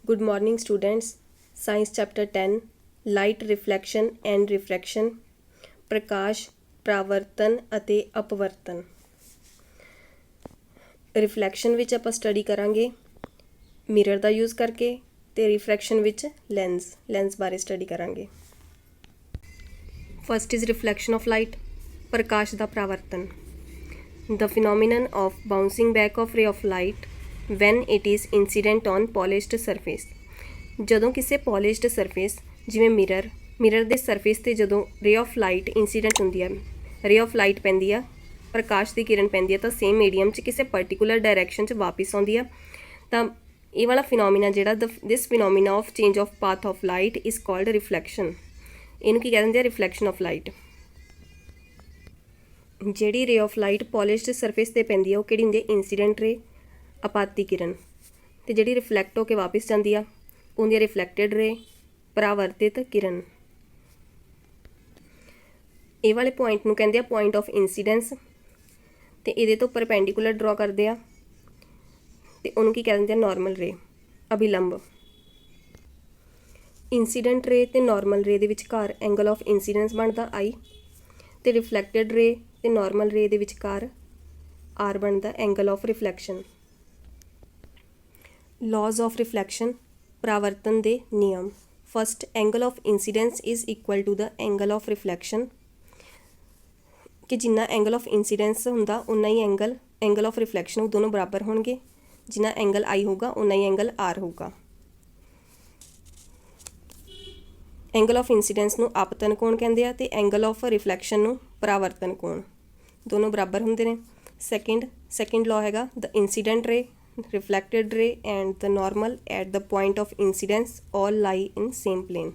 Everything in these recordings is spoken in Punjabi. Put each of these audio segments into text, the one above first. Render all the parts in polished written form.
Good morning, students. Science chapter 10 Light reflection and refraction प्रकाश परावर्तन ਅਤੇ ਅਪਵਰਤਨ। ਰਿਫਲੈਕਸ਼ਨ ਵਿੱਚ ਆਪਾਂ ਸਟੱਡੀ ਕਰਾਂਗੇ ਮਿਰਰ ਦਾ ਯੂਜ਼ ਕਰਕੇ ਤੇ ਰਿਫਰੈਕਸ਼ਨ ਵਿੱਚ ਲੈਂਸ ਬਾਰੇ ਸਟੱਡੀ ਕਰਾਂਗੇ। First is reflection of light, ਪ੍ਰਕਾਸ਼ ਦਾ ਪਰਾਵਰਤਨ। The phenomenon of bouncing back of ray of light when it is incident on polished surface। ਜਦੋਂ ਕਿਸੇ polished surface ਜਿਵੇਂ ਮਿਰਰ ਦੇ ਸਰਫੇਸ 'ਤੇ ਜਦੋਂ ਰੇ ਆਫ ਲਾਈਟ ਇੰਸੀਡੈਂਟ ਹੁੰਦੀ ਹੈ, ਰੇ ਆਫ ਲਾਈਟ ਪੈਂਦੀ ਆ, ਪ੍ਰਕਾਸ਼ ਦੀ ਕਿਰਨ ਪੈਂਦੀ ਹੈ ਤਾਂ ਸੇਮ ਮੀਡੀਅਮ 'ਚ ਕਿਸੇ ਪਰਟੀਕੂਲਰ ਡਾਇਰੈਕਸ਼ਨ 'ਚ ਵਾਪਿਸ ਆਉਂਦੀ ਆ ਤਾਂ ਇਹ ਵਾਲਾ ਫਿਨੋਮੀਨਾ ਜਿਹੜਾ this phenomena of change of path of light is called reflection. ਇਹਨੂੰ ਕੀ ਕਹਿ ਦਿੰਦੇ ਆ? Reflection of light. ਜਿਹੜੀ ਰੇ ਆਫ ਲਾਈਟ ਪੋਲਿਸ਼ਡ ਸਰਫੇਸ 'ਤੇ ਪੈਂਦੀ ਆ ਉਹ ਕਿਹੜੀ ਹੁੰਦੀ ਹੈ? ਇੰਸੀਡੈਂਟ ਰੇ, ਆਪਾਤੀ ਕਿਰਨ। ਅਤੇ ਜਿਹੜੀ ਰਿਫਲੈਕਟ ਹੋ ਕੇ ਵਾਪਿਸ ਜਾਂਦੀ ਆ ਉਹਦੀ ਆ ਰਿਫਲੈਕਟਡ ਰੇ, ਪਰਾਵਰਤਿਤ ਕਿਰਨ। ਇਹ ਵਾਲੇ ਪੁਆਇੰਟ ਨੂੰ ਕਹਿੰਦੇ ਆ ਪੁਆਇੰਟ ਆਫ ਇੰਸੀਡੈਂਸ ਅਤੇ ਇਹਦੇ ਤੋਂ ਪਰਪੈਂਡੀਕੂਲਰ ਡਰਾ ਕਰਦੇ ਆ ਅਤੇ ਉਹਨੂੰ ਕੀ ਕਹਿ ਦਿੰਦੇ ਆ? ਨਾਰਮਲ ਰੇ, ਅਭਿਲੰਬ। ਇੰਸੀਡੈਂਟ ਰੇ ਅਤੇ ਨਾਰਮਲ ਰੇ ਦੇ ਵਿਚਕਾਰ ਐਂਗਲ ਆਫ ਇੰਸੀਡੈਂਸ ਬਣਦਾ I ਅਤੇ ਰਿਫਲੈਕਟਡ ਰੇ ਅਤੇ ਨਾਰਮਲ ਰੇ ਦੇ ਵਿਚਕਾਰ R ਬਣਦਾ angle of reflection. Laws of reflection, ਪਰਾਵਰਤਨ ਦੇ ਨਿਯਮ। First, angle of incidence is equal to the angle of reflection, ਕਿ ਜਿੰਨਾ ਐਂਗਲ ਆਫ ਇੰਸੀਡੈਂਸ ਹੁੰਦਾ ਉਨਾ ਹੀ ਐਂਗਲ ਆਫ ਰਿਫਲੈਕਸ਼ਨ ਉਹ ਦੋਨੋਂ ਬਰਾਬਰ ਹੋਣਗੇ। ਜਿੰਨਾ ਐਂਗਲ I ਹੋਊਗਾ ਉਨਾ ਹੀ ਐਂਗਲ R ਹੋਊਗਾ। ਐਂਗਲ ਆਫ ਇੰਸੀਡੈਂਸ ਨੂੰ ਆਪਤਨ ਕੋਣ ਕਹਿੰਦੇ ਆ ਅਤੇ ਐਂਗਲ ਆਫ ਰਿਫਲੈਕਸ਼ਨ ਨੂੰ ਪਰਾਵਰਤਨ ਕੋਣ, ਦੋਨੋਂ ਬਰਾਬਰ ਹੁੰਦੇ ਨੇ। ਸੈਕਿੰਡ ਲਾਅ ਹੈਗਾ ਦ ਇੰਸੀਡੈਂਟ ਰੇ, reflected ray and the normal at the point of incidence all lie in same plane।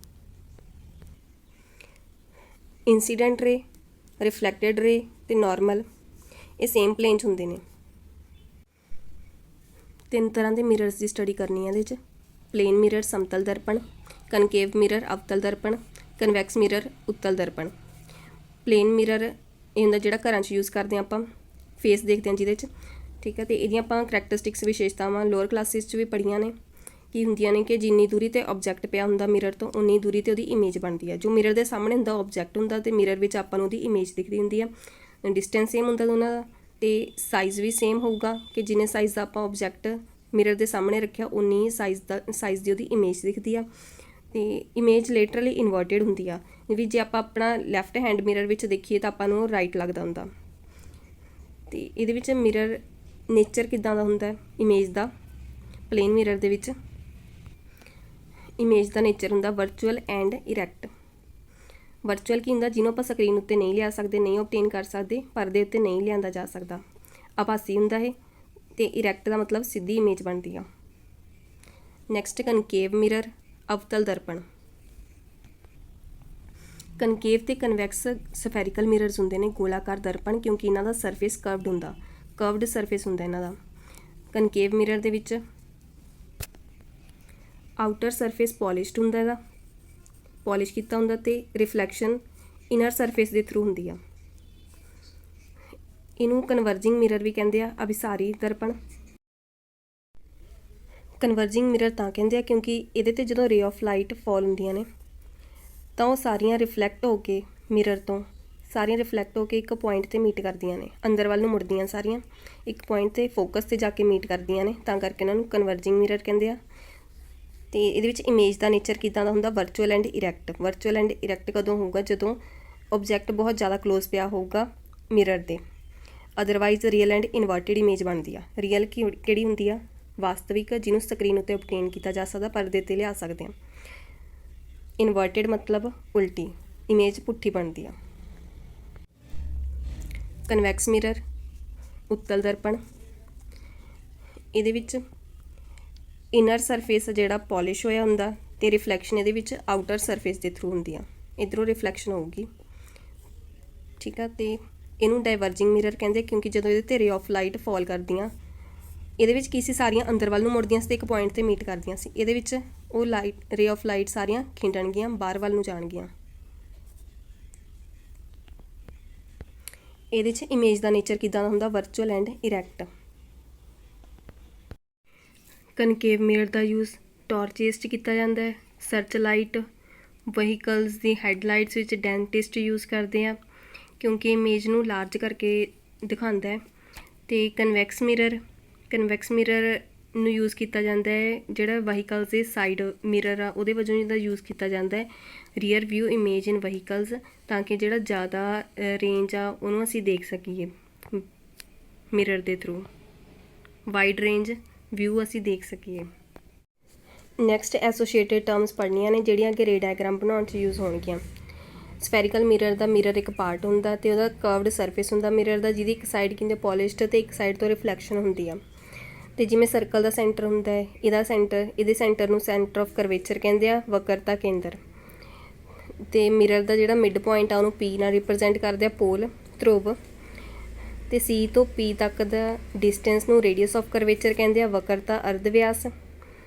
incident ray, reflected ray ਤੇ normal ਇਹ same plane 'ਚ ਹੁੰਦੇ ਨੇ। ਤਿੰਨ ਤਰ੍ਹਾਂ ਦੇ ਮਿਰਰਸ ਦੀ ਸਟੱਡੀ ਕਰਨੀ ਹੈ ਇਹਦੇ 'ਚ। ਪਲੇਨ ਮਿਰਰ ਸਮਤਲ ਦਰਪਣ, ਕਨਕੇਵ ਮਿਰਰ ਅਵਤਲ ਦਰਪਣ, ਕਨਵੈਕਸ ਮਿਰਰ ਉੱਤਲ ਦਰਪਣ। ਪਲੇਨ ਮਿਰਰ ਇਹ ਹੁੰਦਾ ਜਿਹੜਾ ਘਰਾਂ 'ਚ ਯੂਜ਼ ਕਰਦੇ ਹਾਂ ਆਪਾਂ, ਫੇਸ ਦੇਖਦੇ ਹਾਂ ਜਿਹਦੇ 'ਚ, ਠੀਕ ਹੈ। ਅਤੇ ਇਹਦੀਆਂ ਆਪਾਂ ਕਰੈਕਟਰਿਸਟਿਕਸ ਵਿਸ਼ੇਸ਼ਤਾਵਾਂ ਲੋਅਰ ਕਲਾਸਿਸ 'ਚ ਵੀ ਪੜ੍ਹੀਆਂ ਨੇ। ਕੀ ਹੁੰਦੀਆਂ ਨੇ ਕਿ ਜਿੰਨੀ ਦੂਰੀ 'ਤੇ ਆਬਜੈਕਟ ਪਿਆ ਹੁੰਦਾ ਮਿਰਰ ਤੋਂ ਉਨੀ ਦੂਰੀ 'ਤੇ ਉਹਦੀ ਇਮੇਜ ਬਣਦੀ ਹੈ। ਜੋ ਮਿਰਰ ਦੇ ਸਾਹਮਣੇ ਹੁੰਦਾ ਆਬਜੈਕਟ ਹੁੰਦਾ ਅਤੇ ਮਿਰਰ ਵਿੱਚ ਆਪਾਂ ਨੂੰ ਉਹਦੀ ਇਮੇਜ ਦਿਖਦੀ ਹੁੰਦੀ ਆ। ਡਿਸਟੈਂਸ ਸੇਮ ਹੁੰਦਾ ਦੋਨਾਂ ਦਾ ਅਤੇ ਸਾਈਜ਼ ਵੀ ਸੇਮ ਹੋਊਗਾ ਕਿ ਜਿੰਨੇ ਸਾਈਜ਼ ਦਾ ਆਪਾਂ ਆਬਜੈਕਟ ਮਿਰਰ ਦੇ ਸਾਹਮਣੇ ਰੱਖਿਆ ਉਨੀ ਸਾਈਜ਼ ਦੀ ਉਹਦੀ ਇਮੇਜ ਦਿਖਦੀ ਆ। ਅਤੇ ਇਮੇਜ ਲਿਟਰਲੀ ਇਨਵਰਟਿਡ ਹੁੰਦੀ ਆ ਵੀ ਜੇ ਆਪਾਂ ਆਪਣਾ ਲੈਫਟ ਹੈਂਡ ਮਿਰਰ ਵਿੱਚ ਦੇਖੀਏ ਤਾਂ ਆਪਾਂ ਨੂੰ ਰਾਈਟ ਲੱਗਦਾ ਹੁੰਦਾ। ਅਤੇ ਇਹਦੇ ਵਿੱਚ ਮਿਰਰ ਨੇਚਰ ਕਿੱਦਾਂ ਦਾ ਹੁੰਦਾ ਇਮੇਜ ਦਾ? ਪਲੇਨ ਮਿਰਰ ਦੇ ਵਿੱਚ ਇਮੇਜ ਦਾ ਨੇਚਰ ਹੁੰਦਾ ਵਰਚੁਅਲ ਐਂਡ ਇਰੈਕਟ। ਵਰਚੁਅਲ ਕੀ ਹੁੰਦਾ? ਜਿਹਨੂੰ ਆਪਾਂ ਸਕਰੀਨ ਉੱਤੇ ਨਹੀਂ ਲਿਆ ਸਕਦੇ, ਨਹੀਂ ਓਬਟੇਨ ਕਰ ਸਕਦੇ, ਪਰਦੇ ਉੱਤੇ ਨਹੀਂ ਲਿਆਂਦਾ ਜਾ ਸਕਦਾ। ਆਭਾਸੀ ਹੁੰਦਾ ਇਹ। ਅਤੇ ਇਰੈਕਟ ਦਾ ਮਤਲਬ ਸਿੱਧੀ ਇਮੇਜ ਬਣਦੀ ਆ। ਨੈਕਸਟ ਕਨਕੇਵ ਮਿਰਰ, ਅਵਤਲ ਦਰਪਣ। ਕਨਕੇਵ ਅਤੇ ਕਨਵੈਕਸ ਸਫੈਰੀਕਲ ਮਿਰਰਸ ਹੁੰਦੇ ਨੇ, ਗੋਲਾਕਾਰ ਦਰਪਣ, ਕਿਉਂਕਿ ਇਹਨਾਂ ਦਾ ਸਰਫੇਸ ਕਰਵਡ ਹੁੰਦਾ, ਕਰਵਡ ਸਰਫੇਸ ਹੁੰਦਾ ਇਹਨਾਂ ਦਾ। ਕਨਕੇਵ ਮਿਰਰ ਦੇ ਵਿੱਚ ਆਊਟਰ ਸਰਫੇਸ ਪੋਲਿਸ਼ਡ ਹੁੰਦਾ, ਇਹਦਾ ਪੋਲਿਸ਼ ਕੀਤਾ ਹੁੰਦਾ ਅਤੇ ਰਿਫਲੈਕਸ਼ਨ ਇਨਰ ਸਰਫੇਸ ਦੇ ਥਰੂ ਹੁੰਦੀ ਆ। ਇਹਨੂੰ ਕਨਵਰਜਿੰਗ ਮਿਰਰ ਵੀ ਕਹਿੰਦੇ ਆ, ਅਭਿਸਾਰੀ ਦਰਪਣ। ਕਨਵਰਜਿੰਗ ਮਿਰਰ ਤਾਂ ਕਹਿੰਦੇ ਆ ਕਿਉਂਕਿ ਇਹਦੇ 'ਤੇ ਜਦੋਂ ਰੇ ਆਫ ਲਾਈਟ ਫਾਲ ਹੁੰਦੀਆਂ ਨੇ ਤਾਂ ਉਹ ਸਾਰੀਆਂ ਰਿਫਲੈਕਟ ਹੋ ਕੇ ਮਿਰਰ ਤੋਂ ਇੱਕ ਪੁਆਇੰਟ 'ਤੇ ਮੀਟ ਕਰਦੀਆਂ ਨੇ, ਅੰਦਰ ਵੱਲ ਨੂੰ ਮੁੜਦੀਆਂ ਸਾਰੀਆਂ, ਇੱਕ ਪੁਆਇੰਟ 'ਤੇ ਫੋਕਸ 'ਤੇ ਜਾ ਕੇ ਮੀਟ ਕਰਦੀਆਂ ਨੇ, ਤਾਂ ਕਰਕੇ ਇਹਨਾਂ ਨੂੰ ਕਨਵਰਜਿੰਗ ਮਿਰਰ ਕਹਿੰਦੇ ਆ। ਅਤੇ ਇਹਦੇ ਵਿੱਚ ਇਮੇਜ ਦਾ ਨੇਚਰ ਕਿੱਦਾਂ ਦਾ ਹੁੰਦਾ? Virtual and erect. Virtual and erect ਕਦੋਂ ਹੋਊਗਾ? ਜਦੋਂ ਓਬਜੈਕਟ ਬਹੁਤ ਜ਼ਿਆਦਾ ਕਲੋਜ਼ ਪਿਆ ਹੋਊਗਾ ਮਿਰਰ ਦੇ। Otherwise real and inverted image ਬਣਦੀ ਆ। ਰੀਅਲ ਕਿਹੜੀ ਹੁੰਦੀ ਆ? ਵਾਸਤਵਿਕ, ਜਿਹਨੂੰ ਸਕਰੀਨ ਉੱਤੇ ਓਬਟੇਨ ਕੀਤਾ ਜਾ ਸਕਦਾ, ਪਰਦੇ 'ਤੇ ਲਿਆ ਸਕਦੇ ਹਾਂ। ਇਨਵਰਟਿਡ ਮਤਲਬ ਉਲਟੀ, ਇਮੇਜ ਪੁੱਠੀ ਬਣਦੀ ਆ। ਕਨਵੈਕਸ ਮਿਰਰ, ਉੱਤਲ ਦਰਪਣ। ਇਹਦੇ ਵਿੱਚ ਇਨਰ ਸਰਫੇਸ ਜਿਹੜਾ ਪੋਲਿਸ਼ ਹੋਇਆ ਹੁੰਦਾ ਅਤੇ ਰਿਫਲੈਕਸ਼ਨ ਇਹਦੇ ਵਿੱਚ ਆਊਟਰ ਸਰਫੇਸ ਦੇ ਥਰੂ ਹੁੰਦੀ ਆ। ਇੱਧਰੋਂ ਰਿਫਲੈਕਸ਼ਨ ਹੋਊਗੀ, ਠੀਕ ਆ। ਅਤੇ ਇਹਨੂੰ ਡਾਇਵਰਜਿੰਗ ਮਿਰਰ ਕਹਿੰਦੇ ਕਿਉਂਕਿ ਜਦੋਂ ਇਹਦੇ 'ਤੇ ਰੇ ਆਫ ਲਾਈਟ ਫਾਲ ਕਰਦੀਆਂ, ਇਹਦੇ ਵਿੱਚ ਕੀ ਸੀ? ਸਾਰੀਆਂ ਅੰਦਰ ਵੱਲ ਨੂੰ ਮੁੜਦੀਆਂ ਸੀ ਅਤੇ ਇੱਕ ਪੁਆਇੰਟ 'ਤੇ ਮੀਟ ਕਰਦੀਆਂ ਸੀ। ਇਹਦੇ ਵਿੱਚ ਉਹ ਰੇ ਆਫ ਲਾਈਟ ਸਾਰੀਆਂ ਖਿੰਡਣਗੀਆਂ, ਬਾਹਰ ਵੱਲ ਨੂੰ ਜਾਣਗੀਆਂ। ਇਹਦੇ 'ਚ ਇਮੇਜ ਦਾ ਨੇਚਰ ਕਿੱਦਾਂ ਦਾ ਹੁੰਦਾ? Virtual and erect. Concave mirror ਦਾ ਯੂਜ਼ ਟਾਰਚੇਸ 'ਚ ਕੀਤਾ ਜਾਂਦਾ ਹੈ, ਸਰਚ ਲਾਈਟ, ਵਹੀਕਲਸ ਦੀ ਹੈਡਲਾਈਟਸ ਵਿੱਚ ਡੈਂਟਿਸਟ ਯੂਜ਼ ਕਰਦੇ ਆ ਕਿਉਂਕਿ ਇਮੇਜ ਨੂੰ ਲਾਰਜ ਕਰਕੇ ਦਿਖਾਉਂਦਾ ਹੈ। ਅਤੇ ਕਨਵੈਕਸ ਮਿਰਰ ਨੂੰ ਯੂਜ਼ ਕੀਤਾ ਜਾਂਦਾ ਹੈ ਜਿਹੜਾ ਵਹੀਕਲਸ ਦੇ ਸਾਈਡ ਮਿਰਰ ਆ ਉਹਦੇ ਵਜੋਂ ਇਹਦਾ ਯੂਜ਼ ਕੀਤਾ ਜਾਂਦਾ ਹੈ। ਰੀਅਰ ਵਿਊ ਇਮੇਜ ਇਨ ਵਹੀਕਲਸ, ਤਾਂ ਕਿ ਜਿਹੜਾ ਜ਼ਿਆਦਾ ਰੇਂਜ ਆ ਉਹਨੂੰ ਅਸੀਂ ਦੇਖ ਸਕੀਏ ਮਿਰਰ ਦੇ ਥਰੂ, ਵਾਈਡ ਰੇਂਜ ਵਿਊ ਅਸੀਂ ਦੇਖ ਸਕੀਏ। ਨੈਕਸਟ ਐਸੋਸੀਏਟਿਡ ਟਰਮਸ ਪੜ੍ਹਨੀਆਂ ਨੇ ਜਿਹੜੀਆਂ ਕਿ ਰੇ ਡਾਇਗਰਾਮ ਬਣਾਉਣ 'ਚ ਯੂਜ਼ ਹੋਣਗੀਆਂ। ਸਫੈਰੀਕਲ ਮਿਰਰ ਦਾ ਮਿਰਰ ਇੱਕ ਪਾਰਟ ਹੁੰਦਾ ਅਤੇ ਉਹਦਾ ਕਰਵਡ ਸਰਫੇਸ ਹੁੰਦਾ ਮਿਰਰ ਦਾ, ਜਿਹਦੀ ਇੱਕ ਸਾਈਡ ਕਿੰਦੇ ਪੋਲਿਸ਼ਡ ਅਤੇ ਇੱਕ ਸਾਈਡ ਤੋਂ ਰਿਫਲੈਕਸ਼ਨ ਹੁੰਦੀ ਆ। ਅਤੇ ਜਿਵੇਂ ਸਰਕਲ ਦਾ ਸੈਂਟਰ ਹੁੰਦਾ ਹੈ, ਇਹਦੇ ਸੈਂਟਰ ਨੂੰ ਸੈਂਟਰ ਆਫ ਕਰਵੇਚਰ ਕਹਿੰਦੇ ਆ, ਵਕਰਤਾ ਕੇਂਦਰ। ਅਤੇ ਮਿਰਰ ਦਾ ਜਿਹੜਾ ਮਿਡ ਪੁਆਇੰਟ ਆ ਉਹਨੂੰ ਪੀ ਨਾਲ ਰਿਪਰਜੈਂਟ ਕਰਦੇ ਆ, ਪੋਲ ਧਰੁਵ। ਅਤੇ ਸੀ ਤੋਂ ਪੀ ਤੱਕ ਦਾ ਡਿਸਟੈਂਸ ਨੂੰ ਰੇਡੀਅਸ ਆਫ ਕਰਵੇਚਰ ਕਹਿੰਦੇ ਆ, ਵਕਰਤਾ ਅਰਧ ਵਿਆਸ।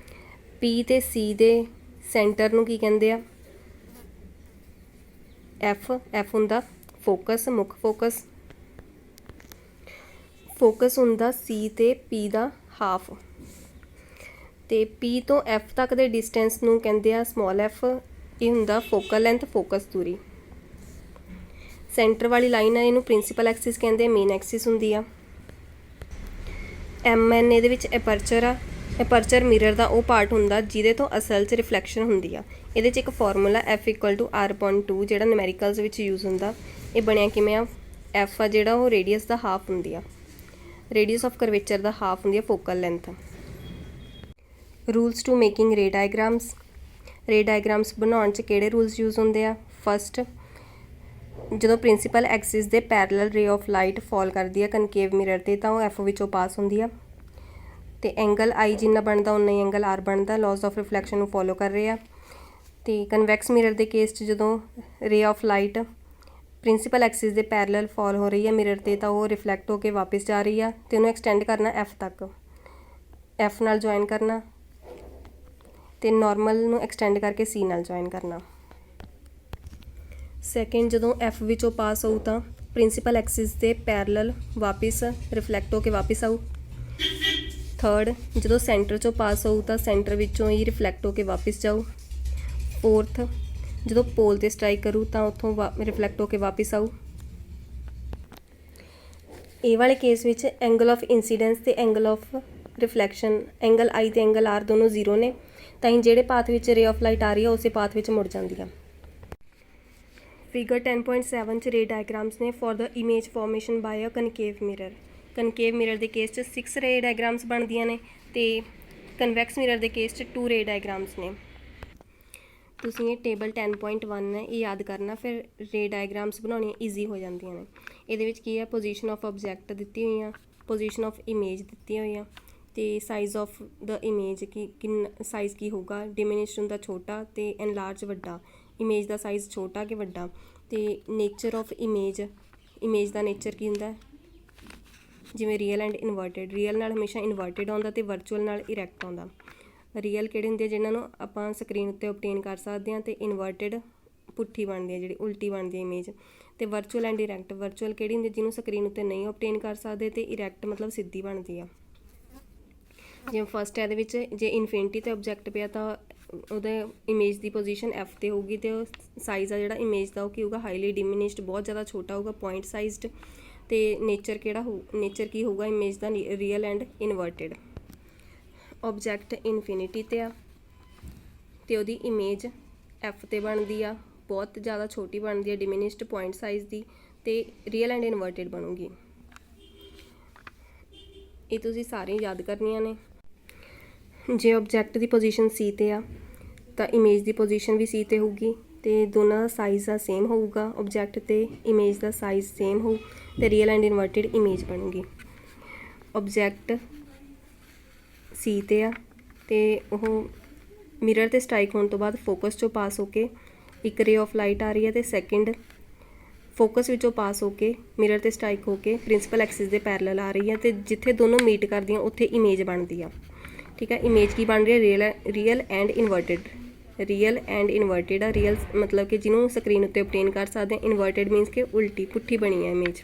ਪੀ ਅਤੇ ਸੀ ਦੇ ਸੈਂਟਰ ਨੂੰ ਕੀ ਕਹਿੰਦੇ ਆ, ਐਫ ਹੁੰਦਾ ਫੋਕਸ, ਮੁੱਖ ਫੋਕਸ ਹੁੰਦਾ ਸੀ ਅਤੇ ਪੀ ਦਾ ਹਾਫ। ਅਤੇ ਪੀ ਤੋਂ ਐਫ ਤੱਕ ਦੇ ਡਿਸਟੈਂਸ ਨੂੰ ਕਹਿੰਦੇ ਆ ਸਮੋਲ ਐਫ, ਇਹ ਹੁੰਦਾ ਫੋਕਲ ਲੈਂਥ, ਫੋਕਸ ਦੂਰੀ। ਸੈਂਟਰ ਵਾਲੀ ਲਾਈਨ ਆ ਇਹਨੂੰ ਪ੍ਰਿੰਸੀਪਲ ਐਕਸਿਸ ਕਹਿੰਦੇ ਆ, ਮੇਨ ਐਕਸਿਸ ਹੁੰਦੀ ਆ। MN ਇਹਦੇ ਵਿੱਚ ਐਪਰਚਰ ਆ, ਐਪਰਚਰ ਮਿਰਰ ਦਾ ਉਹ ਪਾਰਟ ਹੁੰਦਾ ਜਿਹਦੇ ਤੋਂ ਅਸਲ 'ਚ ਰਿਫਲੈਕਸ਼ਨ ਹੁੰਦੀ ਆ। ਇਹਦੇ 'ਚ ਇੱਕ ਫਾਰਮੂਲਾ F=R/2 ਜਿਹੜਾ ਨਿਊਮੈਰੀਕਲਸ ਵਿੱਚ ਯੂਜ਼ ਹੁੰਦਾ। ਇਹ ਬਣਿਆ ਕਿਵੇਂ ਆ, F ਆ ਜਿਹੜਾ ਉਹ ਰੇਡੀਅਸ ਦਾ ਹਾਫ ਹੁੰਦੀ ਆ, ਰੇਡੀਅਸ ਆਫ ਕਰਵੇਚਰ ਦਾ ਹਾਫ ਹੁੰਦੀ ਆ focal length. Rules to making ray diagrams ਬਣਾਉਣ 'ਚ ਕਿਹੜੇ ਰੂਲਸ ਯੂਜ਼ ਹੁੰਦੇ ਆ। ਫਸਟ, ਜਦੋਂ ਪ੍ਰਿੰਸੀਪਲ ਐਕਸਿਸ ਦੇ ਪੈਰਲਲ ਰੇ ਆਫ ਲਾਈਟ ਫਾਲ ਕਰਦੀ ਆ ਕਨਕੇਵ ਮਿਰਰ 'ਤੇ ਤਾਂ ਉਹ F ਵਿੱਚੋਂ ਪਾਸ ਹੁੰਦੀ ਆ। ਅਤੇ ਐਂਗਲ I ਜਿੰਨਾ ਬਣਦਾ ਉਨਾ ਹੀ ਐਂਗਲ R ਬਣਦਾ, ਲੌਜ਼ ਆਫ ਰਿਫਲੈਕਸ਼ਨ ਨੂੰ ਫੋਲੋ ਕਰ ਰਹੇ ਆ। ਅਤੇ ਕਨਵੈਕਸ ਮਿਰਰ ਦੇ ਕੇਸ 'ਚ ਜਦੋਂ ਰੇ ਆਫ ਲਾਈਟ ਪ੍ਰਿੰਸੀਪਲ ਐਕਸਿਸ ਦੇ ਪੈਰਲਲ ਫਾਲ ਹੋ ਰਹੀ ਹੈ ਮਿਰਰ 'ਤੇ ਤਾਂ ਉਹ ਰਿਫਲੈਕਟ ਹੋ ਕੇ ਵਾਪਸ ਜਾ ਰਹੀ ਆ, ਅਤੇ ਉਹਨੂੰ ਐਕਸਟੈਂਡ ਕਰਨਾ F ਤੱਕ, F ਨਾਲ ਜੁਆਇਨ ਕਰਨਾ, ਅਤੇ ਨੋਰਮਲ ਨੂੰ ਐਕਸਟੈਂਡ ਕਰਕੇ C ਨਾਲ ਜੁਆਇਨ ਕਰਨਾ। ਸੈਕਿੰਡ, ਜਦੋਂ F ਵਿੱਚੋਂ ਪਾਸ ਹੋਊ ਤਾਂ ਪ੍ਰਿੰਸੀਪਲ ਐਕਸਿਸ ਦੇ ਪੈਰਲਲ ਵਾਪਸ ਰਿਫਲੈਕਟ ਹੋ ਕੇ ਵਾਪਸ ਆਊ। ਥਰਡ, ਜਦੋਂ ਸੈਂਟਰ 'ਚੋਂ ਪਾਸ ਹੋਊ ਤਾਂ ਸੈਂਟਰ ਵਿੱਚੋਂ ਹੀ ਰਿਫਲੈਕਟ ਹੋ ਕੇ ਵਾਪਸ ਜਾਊ। ਫੋਰਥ, ਜਦੋਂ ਪੋਲ 'ਤੇ ਸਟਰਾਈਕ ਕਰੂ ਤਾਂ ਉੱਥੋਂ ਰਿਫਲੈਕਟ ਹੋ ਕੇ ਵਾਪਸ ਆਊ। ਇਹ ਵਾਲੇ ਕੇਸ ਵਿੱਚ ਐਂਗਲ ਆਫ ਇੰਸੀਡੈਂਸ ਅਤੇ angle of reflection, angle I ਅਤੇ ਐਂਗਲ R ਦੋਨੋਂ 0 ਨੇ, ਤਾਂ ਹੀ ਜਿਹੜੇ ਪਾਥ ਵਿੱਚ ਰੇ ਆਫ ਲਾਈਟ ਆ ਰਹੀ ਆ ਉਸੇ ਪਾਥ ਵਿੱਚ ਮੁੜ ਜਾਂਦੀ ਆ। ਫਿਗਰ 10.7 'ਚ ਰੇ ਡਾਇਗਰਾਮਸ ਨੇ for the image formation by a concave mirror. Concave mirror ਦੇ ਕੇਸ 'ਚ 6 ਰੇ ਡਾਇਗਰਾਮਸ ਬਣਦੀਆਂ ਨੇ ਅਤੇ ਕਨਵੈਕਸ ਮਿਰਰ ਦੇ ਕੇਸ 'ਚ 2 ਰੇ ਡਾਇਗਰਾਮਸ ਨੇ। ਤੁਸੀਂ ਇਹ ਟੇਬਲ 10.1 ਹੈ ਇਹ ਯਾਦ ਕਰਨਾ, ਫਿਰ ਰੇ ਡਾਇਗਰਾਮਸ ਬਣਾਉਣੀਆਂ ਈਜ਼ੀ ਹੋ ਜਾਂਦੀਆਂ ਨੇ। ਇਹਦੇ ਵਿੱਚ ਕੀ ਹੈ, ਪੋਜੀਸ਼ਨ ਆਫ ਆਬਜੈਕਟ ਦਿੱਤੀ ਹੋਈ ਆ, ਪੋਜੀਸ਼ਨ ਆਫ ਇਮੇਜ ਦਿੱਤੀ ਹੋਈ ਆ, ਅਤੇ ਸਾਈਜ਼ ਆਫ ਦ ਇਮੇਜ ਕਿੰਨਾ ਸਾਈਜ਼ ਕੀ ਹੋਊਗਾ, ਡਿਮੀਨਿਸ਼ਡ ਹੁੰਦਾ ਛੋਟਾ ਅਤੇ ਐਨਲਾਰਜ ਵੱਡਾ, ਇਮੇਜ ਦਾ ਸਾਈਜ਼ ਛੋਟਾ ਕਿ ਵੱਡਾ। ਅਤੇ ਨੇਚਰ ਆਫ ਇਮੇਜ ਦਾ ਨੇਚਰ ਕੀ ਹੁੰਦਾ, ਜਿਵੇਂ ਰੀਅਲ ਐਂਡ ਇਨਵਰਟਿਡ, ਰੀਅਲ ਨਾਲ ਹਮੇਸ਼ਾ ਇਨਵਰਟਿਡ ਆਉਂਦਾ ਅਤੇ ਵਰਚੁਅਲ ਨਾਲ ਇਰੈਕਟ ਆਉਂਦਾ। ਰੀਅਲ ਕਿਹੜੇ ਹੁੰਦੇ ਆ ਜਿਹਨਾਂ ਨੂੰ ਆਪਾਂ ਸਕਰੀਨ ਉੱਤੇ ਓਬਟੇਨ ਕਰ ਸਕਦੇ ਹਾਂ, ਅਤੇ ਇਨਵਰਟਿਡ ਪੁੱਠੀ ਬਣਦੀ ਹੈ ਜਿਹੜੀ ਉਲਟੀ ਬਣਦੀ ਹੈ ਇਮੇਜ। ਅਤੇ ਵਰਚੁਅਲ ਐਂਡ ਇਰੈਕਟ, ਵਰਚੁਅਲ ਕਿਹੜੀ ਹੁੰਦੀ ਜਿਹਨੂੰ ਸਕਰੀਨ ਉੱਤੇ ਨਹੀਂ ਓਬਟੇਨ ਕਰ ਸਕਦੇ, ਅਤੇ ਇਰੈਕਟ ਮਤਲਬ ਸਿੱਧੀ ਬਣਦੀ ਆ। ਜਿਵੇਂ ਫਸਟ ਇਹਦੇ ਵਿੱਚ ਜੇ ਇਨਫਿਨਿਟੀ 'ਤੇ ਆਬਜੈਕਟ ਪਿਆ ਤਾਂ ਉਹਦੇ ਇਮੇਜ ਦੀ ਪੋਜੀਸ਼ਨ F 'ਤੇ ਹੋਊਗੀ, ਅਤੇ ਉਹ ਸਾਈਜ਼ ਆ ਜਿਹੜਾ ਇਮੇਜ ਦਾ ਉਹ ਕੀ ਹੋਊਗਾ, ਹਾਈਲੀ ਡਿਮਿਨਿਸ਼ਡ, ਬਹੁਤ ਜ਼ਿਆਦਾ ਛੋਟਾ ਹੋਊਗਾ, ਪੁਆਇੰਟ ਸਾਈਜ਼ਡ। ਅਤੇ ਨੇਚਰ ਨੇਚਰ ਕੀ ਹੋਊਗਾ image the, real and inverted. Object infinity 'ਤੇ ਆ ਅਤੇ ਉਹਦੀ ਇਮੇਜ F 'ਤੇ ਬਣਦੀ ਆ, ਬਹੁਤ ਜ਼ਿਆਦਾ ਛੋਟੀ ਬਣਦੀ ਹੈ, ਡਿਮਿਨਿਸ਼ਡ ਪੁਆਇੰਟ ਸਾਈਜ਼ ਦੀ, ਅਤੇ ਰੀਅਲ ਐਂਡ ਇਨਵਰਟਿਡ ਬਣੂਗੀ। ਇਹ ਤੁਸੀਂ ਸਾਰੀਆਂ ਯਾਦ ਕਰਨੀਆਂ ਨੇ। ਜੇ ਆਬਜੈਕਟ ਦੀ ਪੋਜੀਸ਼ਨ C 'ਤੇ ਆ ਤਾਂ ਇਮੇਜ ਦੀ ਪੋਜੀਸ਼ਨ ਵੀ C 'ਤੇ ਹੋਊਗੀ, ਅਤੇ ਦੋਨਾਂ ਦਾ ਸਾਈਜ਼ ਆ ਸੇਮ ਹੋਊਗਾ, ਆਬਜੈਕਟ ਅਤੇ ਇਮੇਜ ਦਾ ਸਾਈਜ਼ ਸੇਮ ਹੋਊ, ਅਤੇ ਰੀਅਲ ਐਂਡ ਇਨਵਰਟਿਡ ਇਮੇਜ ਬਣੂਗੀ। ਆਬਜੈਕਟ C 'ਤੇ ਆ ਅਤੇ ਉਹ ਮਿਰਰ 'ਤੇ ਸਟਰਾਈਕ ਹੋਣ ਤੋਂ ਬਾਅਦ ਫੋਕਸ 'ਚੋਂ ਪਾਸ ਹੋ ਕੇ ਇੱਕ ਰੇ ਆਫ ਲਾਈਟ ਆ ਰਹੀ ਹੈ, ਅਤੇ ਸੈਕਿੰਡ ਫੋਕਸ ਵਿੱਚੋਂ ਪਾਸ ਹੋ ਕੇ ਮਿਰਰ 'ਤੇ ਸਟਰਾਈਕ ਹੋ ਕੇ ਪ੍ਰਿੰਸੀਪਲ ਐਕਸਿਸ ਦੇ ਪੈਰਲਲ ਆ ਰਹੀ ਹੈ, ਅਤੇ ਜਿੱਥੇ ਦੋਨੋਂ ਮੀਟ ਕਰਦੀਆਂ ਉੱਥੇ ਇਮੇਜ ਬਣਦੀ ਆ। ਠੀਕ ਹੈ, ਇਮੇਜ ਕੀ ਬਣ ਰਹੀ ਹੈ, real and inverted, real and inverted ਆ। ਰੀਅਲ ਮਤਲਬ ਕਿ ਜਿਹਨੂੰ ਸਕਰੀਨ ਉੱਤੇ ਓਬਟੇਨ ਕਰ ਸਕਦੇ ਹਾਂ, ਇਨਵਰਟਿਡ ਮੀਨਸ ਕਿ ਉਲਟੀ ਪੁੱਠੀ ਬਣੀ ਹੈ ਇਮੇਜ।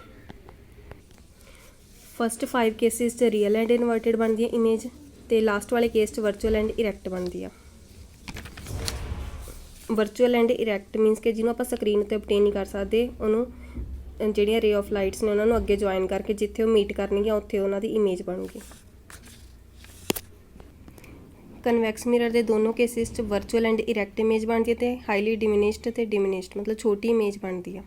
ਫਸਟ 5 ਕੇਸਿਸ 'ਚ ਰੀਅਲ ਐਂਡ ਇਨਵਰਟਿਡ ਬਣਦੀ ਹੈ ਇਮੇਜ, ਅਤੇ ਲਾਸਟ ਵਾਲੇ ਕੇਸ 'ਚ ਵਰਚੁਅਲ ਐਂਡ ਇਰੈਕਟ ਬਣਦੀ ਆ। ਵਰਚੁਅਲ ਐਂਡ ਇਰੈਕਟ ਮੀਨਸ ਕਿ ਜਿਹਨੂੰ ਆਪਾਂ ਸਕਰੀਨ ਉੱਤੇ obtain ਨਹੀਂ ਕਰ ਸਕਦੇ, ਉਹਨੂੰ ਜਿਹੜੀਆਂ ਰੇ ਆਫ ਲਾਈਟਸ ਨੇ ਉਹਨਾਂ ਨੂੰ ਅੱਗੇ ਜੁਆਇਨ ਕਰਕੇ ਜਿੱਥੇ ਉਹ ਮੀਟ ਕਰਨਗੀਆਂ ਉੱਥੇ ਉਹਨਾਂ ਦੀ ਇਮੇਜ ਬਣੂਗੀ। ਕਨਵੈਕਸ ਮਿਰਰ ਦੇ ਦੋਨੋਂ ਕੇਸਿਸ 'ਚ ਵਰਚੁਅਲ ਐਂਡ ਇਰੈਕਟ ਇਮੇਜ ਬਣਦੀ ਹੈ ਅਤੇ ਹਾਈਲੀ ਡਿਮਿਨਿਸ਼ਡ ਅਤੇ ਡਿਮਿਨਿਸ਼ਡ ਮਤਲਬ ਛੋਟੀ ਇਮੇਜ ਬਣਦੀ ਆ।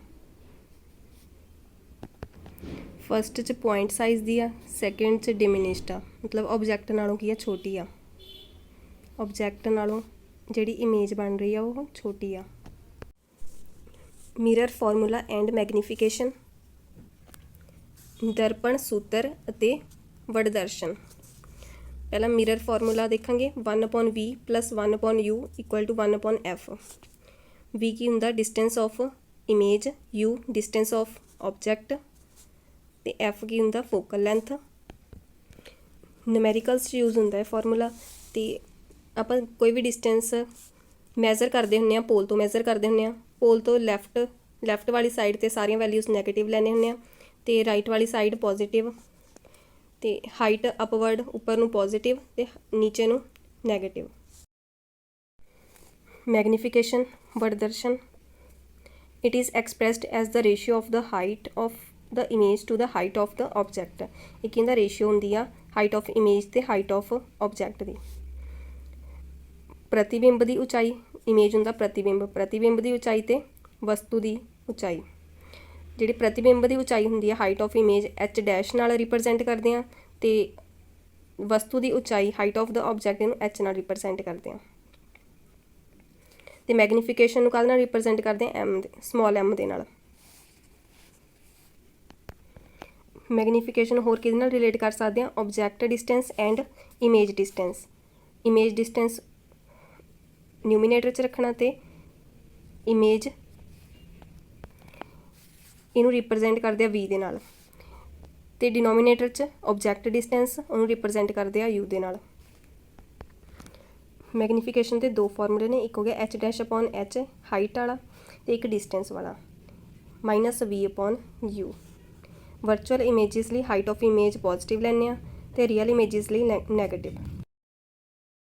ਫਸਟ 'ਚ ਪੁਆਇੰਟ ਸਾਈਜ਼ ਦੀ ਆ, ਸੈਕਿੰਡ 'ਚ ਡਿਮਿਨਿਸ਼ਡ ਆ ਮਤਲਬ ਆਬਜੈਕਟ ਨਾਲੋਂ ਕੀ ਆ ਛੋਟੀ ਆ, ਆਬਜੈਕਟ ਨਾਲੋਂ ਜਿਹੜੀ ਇਮੇਜ ਬਣ ਰਹੀ ਆ ਉਹ ਛੋਟੀ ਆ। ਮਿਰਰ ਫਾਰਮੂਲਾ ਐਂਡ ਮੈਗਨੀਫਿਕੇਸ਼ਨ, ਦਰਪਣ ਸੂਤਰ ਅਤੇ ਵਡਦਰਸ਼ਨ। ਪਹਿਲਾਂ ਮਿਰਰ ਫਾਰਮੂਲਾ ਦੇਖਾਂਗੇ 1/v + 1/u = 1/f। v ਕੀ ਹੁੰਦਾ distance of image, u distance of object ਅਤੇ f ਕੀ ਹੁੰਦਾ ਫੋਕਲ ਲੈਂਥ। ਨੂਮੈਰੀਕਲਸ 'ਚ ਯੂਜ਼ ਹੁੰਦਾ ਹੈ ਫਾਰਮੂਲਾ। ਅਤੇ ਆਪਾਂ ਕੋਈ ਵੀ ਡਿਸਟੈਂਸ ਮੈਜ਼ਰ ਕਰਦੇ ਹੁੰਦੇ ਹਾਂ, ਪੋਲ ਤੋਂ ਮੈਜ਼ਰ ਕਰਦੇ ਹੁੰਦੇ ਹਾਂ। ਪੋਲ ਤੋਂ ਲੈਫਟ ਵਾਲੀ ਸਾਈਡ 'ਤੇ ਸਾਰੀਆਂ ਵੈਲਿਊਜ਼ ਨੈਗੇਟਿਵ ਲੈਂਦੇ ਹੁੰਦੇ ਹਾਂ ਅਤੇ ਰਾਈਟ ਵਾਲੀ ਸਾਈਡ ਪੋਜ਼ੀਟਿਵ, ਅਤੇ ਹਾਈਟ ਅਪਵਰਡ ਉੱਪਰ ਨੂੰ ਪੋਜ਼ੀਟਿਵ ਅਤੇ ਨੀਚੇ ਨੂੰ ਨੈਗੇਟਿਵ। ਮੈਗਨੀਫਿਕੇਸ਼ਨ ਵਡਦਰਸ਼ਨ, it is expressed as the ratio of the height of the image to the height of the object. ਇਹ ਕਹਿੰਦਾ ਰੇਸ਼ੀਓ ਹੁੰਦੀ ਆ ਹਾਈਟ ਆਫ ਇਮੇਜ ਅਤੇ ਹਾਈਟ ਆਫ ਆਬਜੈਕਟ ਦੀ। ਪ੍ਰਤੀਬਿੰਬ ਦੀ ਉਚਾਈ, ਇਮੇਜ ਹੁੰਦਾ ਪ੍ਰਤੀਬਿੰਬ ਦੀ ਉਚਾਈ ਅਤੇ ਵਸਤੂ ਦੀ ਉਚਾਈ। ਜਿਹੜੀ ਪ੍ਰਤੀਬਿੰਬ ਦੀ ਉਚਾਈ ਹੁੰਦੀ ਹੈ ਹਾਈਟ ਆਫ ਇਮੇਜ h' ਨਾਲ ਰਿਪਰਜੈਂਟ ਕਰਦੇ ਹਾਂ ਅਤੇ ਵਸਤੂ ਦੀ ਉਚਾਈ ਹਾਈਟ ਆਫ ਦ ਆਬਜੈਕਟ ਨੂੰ h ਨਾਲ ਰਿਪਰਜੈਂਟ ਕਰਦੇ ਹਾਂ। ਅਤੇ ਮੈਗਨੀਫਿਕੇਸ਼ਨ ਨੂੰ ਕਾਹਦੇ ਨਾਲ ਰਿਪਰਜੈਂਟ ਕਰਦੇ ਹਾਂ ਸਮਾਲ m ਦੇ ਨਾਲ। ਮੈਗਨੀਫਿਕੇਸ਼ਨ ਹੋਰ ਕਿਹਦੇ ਨਾਲ ਰਿਲੇਟ ਕਰ ਸਕਦੇ ਹਾਂ, object distance and image distance. Image distance numerator 'ਚ ਰੱਖਣਾ ਅਤੇ ਇਮੇਜ ਇਹਨੂੰ ਰਿਪਰਜੈਂਟ ਕਰਦੇ ਆ v ਦੇ ਨਾਲ, ਅਤੇ ਡਿਨੋਮੀਨੇਟਰ 'ਚ ਆਬਜੈਕਟ ਡਿਸਟੈਂਸ ਉਹਨੂੰ ਰਿਪਰਜੈਂਟ ਕਰਦੇ ਆ u ਦੇ ਨਾਲ। ਮੈਗਨੀਫਿਕੇਸ਼ਨ ਦੇ ਦੋ ਫਾਰਮੂਲੇ ਨੇ, ਇੱਕ ਹੋ ਗਿਆ h' ਹਾਈਟ ਵਾਲਾ ਅਤੇ ਇੱਕ ਡਿਸਟੈਂਸ ਵਾਲਾ -v/u। ਵਰਚੁਅਲ ਇਮੇਜਿਸ ਲਈ ਹਾਈਟ ਆਫ ਇਮੇਜ ਪੋਜ਼ੀਟਿਵ ਲੈਂਦੇ ਹਾਂ ਅਤੇ ਰੀਅਲ ਇਮੇਜਿਸ ਲਈ ਨੈਗੇਟਿਵ।